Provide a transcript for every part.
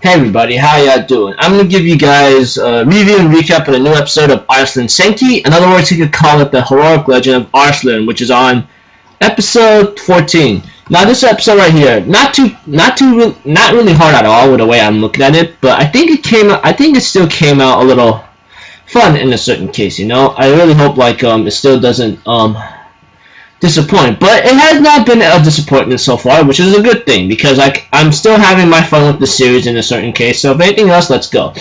Hey everybody, how y'all doing? I'm going to give you guys a review and recap of a new episode of Arslan戦記. In other words, you could call it the heroic legend of Arslan, which is on episode 14. Now this episode right here, not really hard at all with the way I'm looking at it, but I think it still came out a little fun in a certain case, you know? I really hope it still doesn't disappoint, but it has not been a disappointment so far, which is a good thing because I'm still having my fun with the series in a certain case. So if anything else, let's go.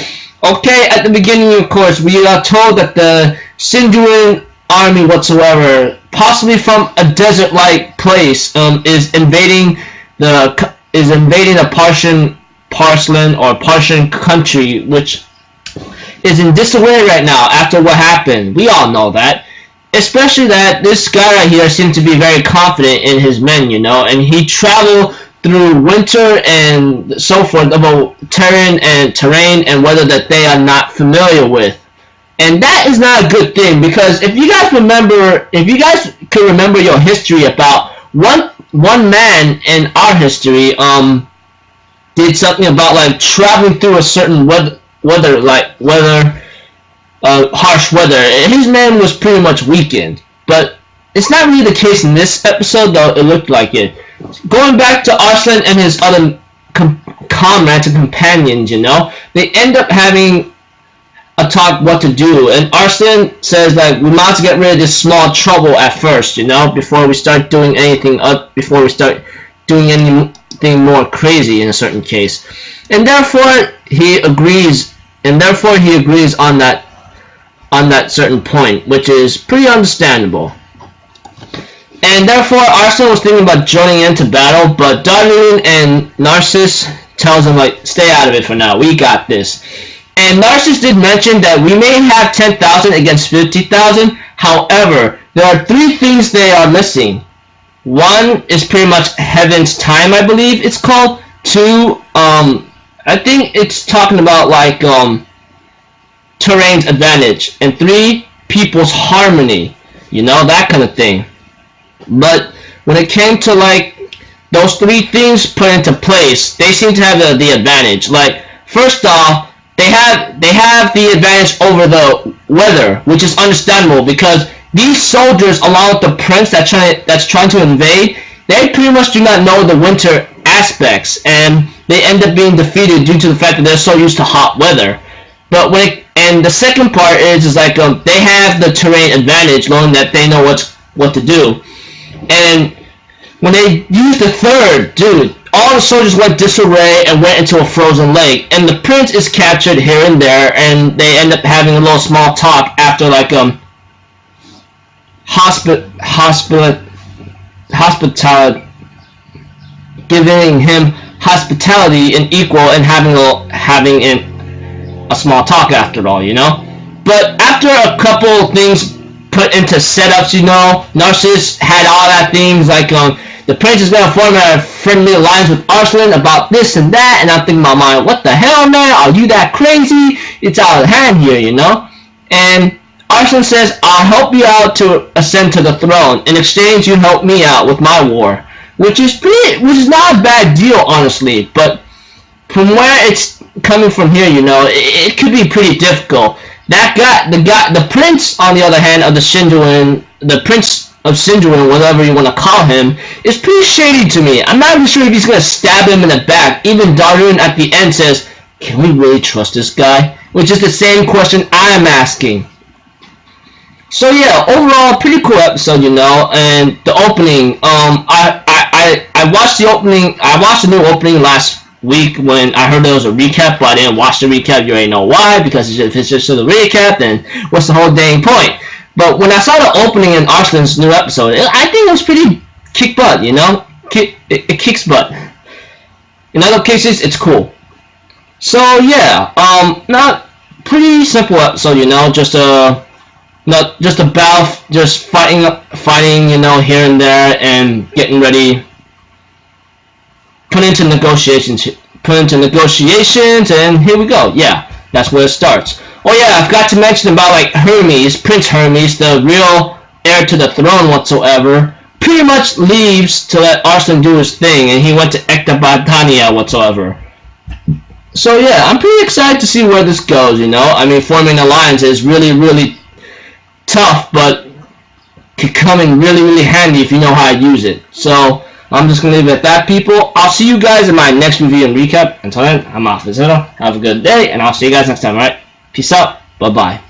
Okay, at the beginning, of course, we are told that the Sindarin army whatsoever, possibly from a desert-like place, is invading a Parslan or Parsian country, which is in disarray right now after what happened. We all know that. Especially that this guy right here seems to be very confident in his men, you know, and he traveled through winter and so forth about terrain and weather that they are not familiar with. And that is not a good thing because if you guys can remember your history about one man in our history did something about traveling through a certain harsh weather. His man was pretty much weakened, but it's not really the case in this episode, though it looked like it. Going back to Arslan and his other comrades and companions, you know, they end up having a talk what to do, and Arslan says we might get rid of this small trouble at first, you know, before we start doing anything more crazy in a certain case, and therefore he agrees on that certain point, which is pretty understandable. And therefore, Arslan was thinking about joining into battle, but Darun and Narcissus tells him, stay out of it for now, we got this. And Narcissus did mention that we may have 10,000 against 50,000, however, there are 3 things they are missing. 1 is pretty much Heaven's Time, I believe it's called. 2, I think it's talking about terrain's advantage, and 3, people's harmony, you know, that kind of thing. But when it came to those 3 things put into place, they seem to have the advantage. First off, they have the advantage over the weather, which is understandable because these soldiers, along with the prince that's trying to invade, they pretty much do not know the winter aspects, and they end up being defeated due to the fact that they're so used to hot weather. But and the second part is they have the terrain advantage, knowing that they know what to do. And when they use the third, dude, all the soldiers went disarray and went into a frozen lake. And the prince is captured here and there, and they end up having a little small talk after hospitality, giving him hospitality and equal, and having a small talk after all, you know. But after a couple things put into setups, you know, Narcissus had all that things the prince is gonna form a friendly alliance with Arslan about this and that, and I'm thinking in my mind, what the hell, man? Are you that crazy? It's out of hand here, you know. And Arslan says, I'll help you out to ascend to the throne. In exchange, you help me out with my war, which is not a bad deal, honestly. But from where it's coming from here, you know, it could be pretty difficult. The prince, on the other hand, of the prince of Sindarin, whatever you want to call him, is pretty shady to me. I'm not even sure if he's gonna stab him in the back. Even Darun at the end says, can we really trust this guy? Which is the same question I am asking. So yeah, overall, pretty cool episode, you know. And the opening, I watched the opening. I watched the new opening last week when I heard there was a recap, but I didn't watch the recap. You already know why, because if it's just a recap, then what's the whole dang point? But when I saw the opening in Arslan's new episode, I think it was pretty kick butt, you know? It kicks butt. In other cases, it's cool. So yeah, not pretty simple episode, you know, just fighting, you know, here and there, and getting ready, put into negotiations, and here we go. Yeah, that's where it starts. Oh yeah, I forgot to mention about Hermes, Prince Hermes, the real heir to the throne whatsoever, pretty much leaves to let Arslan do his thing, and he went to Ecbatania whatsoever. So yeah, I'm pretty excited to see where this goes, you know. I mean, forming an alliance is really, really tough, but can come in really, really handy if you know how to use it. So I'm just going to leave it at that, people. I'll see you guys in my next review and recap. Until then, I'm off. Have a good day, and I'll see you guys next time, alright? Peace out. Bye-bye.